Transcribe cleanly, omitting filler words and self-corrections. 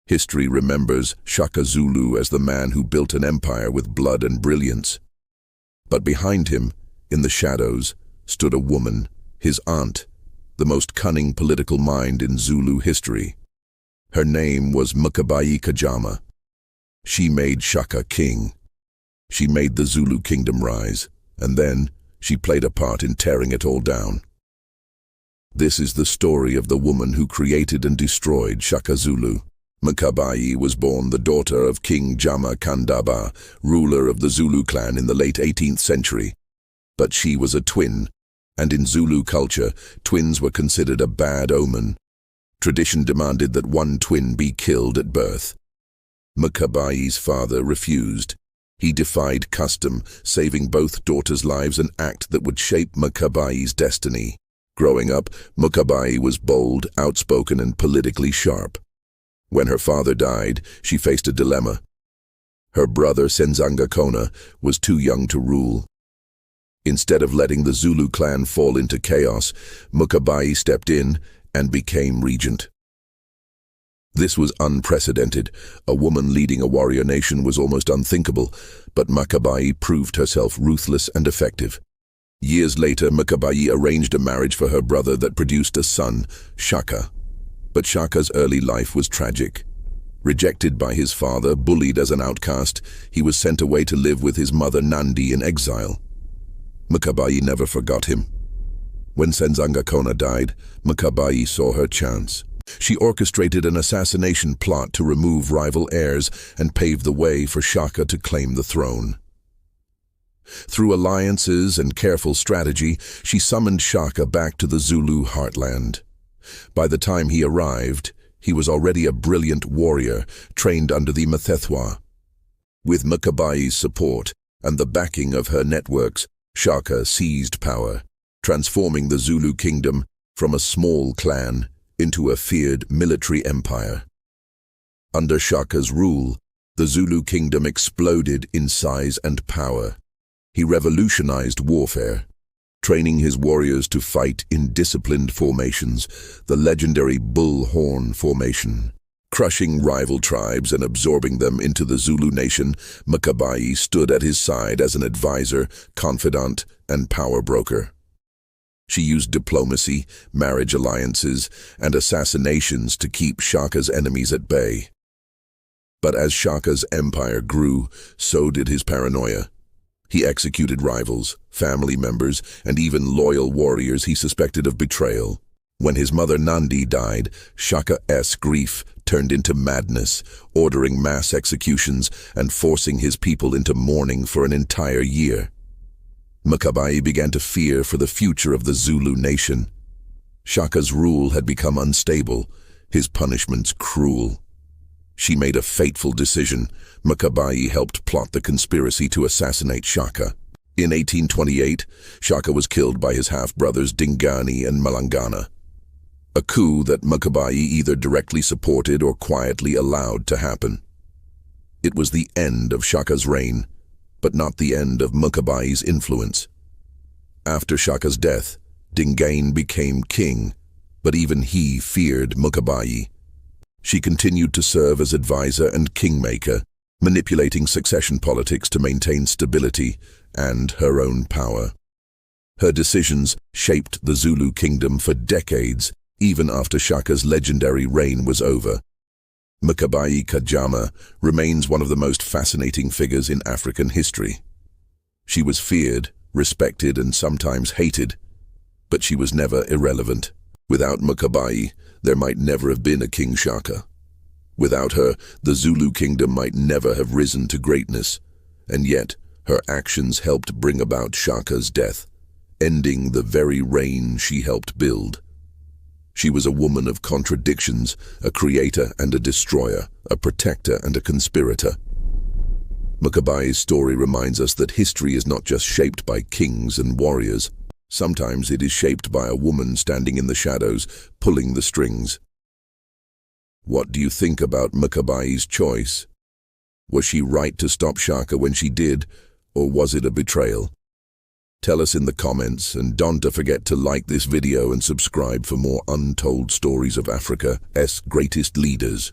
History remembers Shaka Zulu as the man who built an empire with blood and brilliance. But behind him, in the shadows, stood a woman, his aunt, the most cunning political mind in Zulu history. Her name was Mkabayi kaJama. She made Shaka king. She made the Zulu kingdom rise, and then she played a part in tearing it all down. This is the story of the woman who created and destroyed Shaka Zulu. Mkabayi was born the daughter of King Jama Kandaba, ruler of the Zulu clan in the late 18th century. But she was a twin, and in Zulu culture, twins were considered a bad omen. Tradition demanded that one twin be killed at birth. Mkabayi's father refused. He defied custom, saving both daughters' lives, an act that would shape Mkabayi's destiny. Growing up, Mkabayi was bold, outspoken, and politically sharp. When her father died, she faced a dilemma. Her brother, Kona, was too young to rule. Instead of letting the Zulu clan fall into chaos, Mkabayi stepped in and became regent. This was unprecedented. A woman leading a warrior nation was almost unthinkable, but Mkabayi proved herself ruthless and effective. Years later, Mkabayi arranged a marriage for her brother that produced a son, Shaka. But Shaka's early life was tragic. Rejected by his father, bullied as an outcast, he was sent away to live with his mother Nandi in exile. Mkabayi never forgot him. When Kona died, Mkabayi saw her chance. She orchestrated an assassination plot to remove rival heirs and pave the way for Shaka to claim the throne. Through alliances and careful strategy, she summoned Shaka back to the Zulu heartland. By the time he arrived, he was already a brilliant warrior, trained under the Mthethwa. With Mkabayi's support and the backing of her networks, Shaka seized power, transforming the Zulu kingdom from a small clan into a feared military empire. Under Shaka's rule, the Zulu kingdom exploded in size and power. He revolutionized warfare, training his warriors to fight in disciplined formations, the legendary bull horn formation. Crushing rival tribes and absorbing them into the Zulu nation, Mkabayi stood at his side as an advisor, confidant, and power broker. She used diplomacy, marriage alliances, and assassinations to keep Shaka's enemies at bay. But as Shaka's empire grew, so did his paranoia. He executed rivals, family members, and even loyal warriors he suspected of betrayal. When his mother Nandi died, Shaka's grief turned into madness, ordering mass executions and forcing his people into mourning for an entire year. Mkabayi began to fear for the future of the Zulu nation. Shaka's rule had become unstable, his punishments cruel. She made a fateful decision. Mkabayi helped plot the conspiracy to assassinate Shaka. In 1828, Shaka was killed by his half-brothers Dingani and Malangana. A coup that Mkabayi either directly supported or quietly allowed to happen. It was the end of Shaka's reign, but not the end of Mkabayi's influence. After Shaka's death, Dingane became king, but even he feared Mkabayi. She continued to serve as advisor and kingmaker, manipulating succession politics to maintain stability and her own power. Her decisions shaped the Zulu kingdom for decades, even after Shaka's legendary reign was over. Mkabayi kaJama remains one of the most fascinating figures in African history. She was feared, respected, and sometimes hated, but she was never irrelevant. Without Mkabayi, there might never have been a King Shaka. Without her, the Zulu kingdom might never have risen to greatness, and yet her actions helped bring about Shaka's death, ending the very reign she helped build. She was a woman of contradictions, a creator and a destroyer, a protector and a conspirator. Mkabayi's story reminds us that history is not just shaped by kings and warriors. Sometimes it is shaped by a woman standing in the shadows, pulling the strings. What do you think about Mkabayi's choice? Was she right to stop Shaka when she did, or was it a betrayal? Tell us in the comments, and don't forget to like this video and subscribe for more untold stories of Africa's greatest leaders.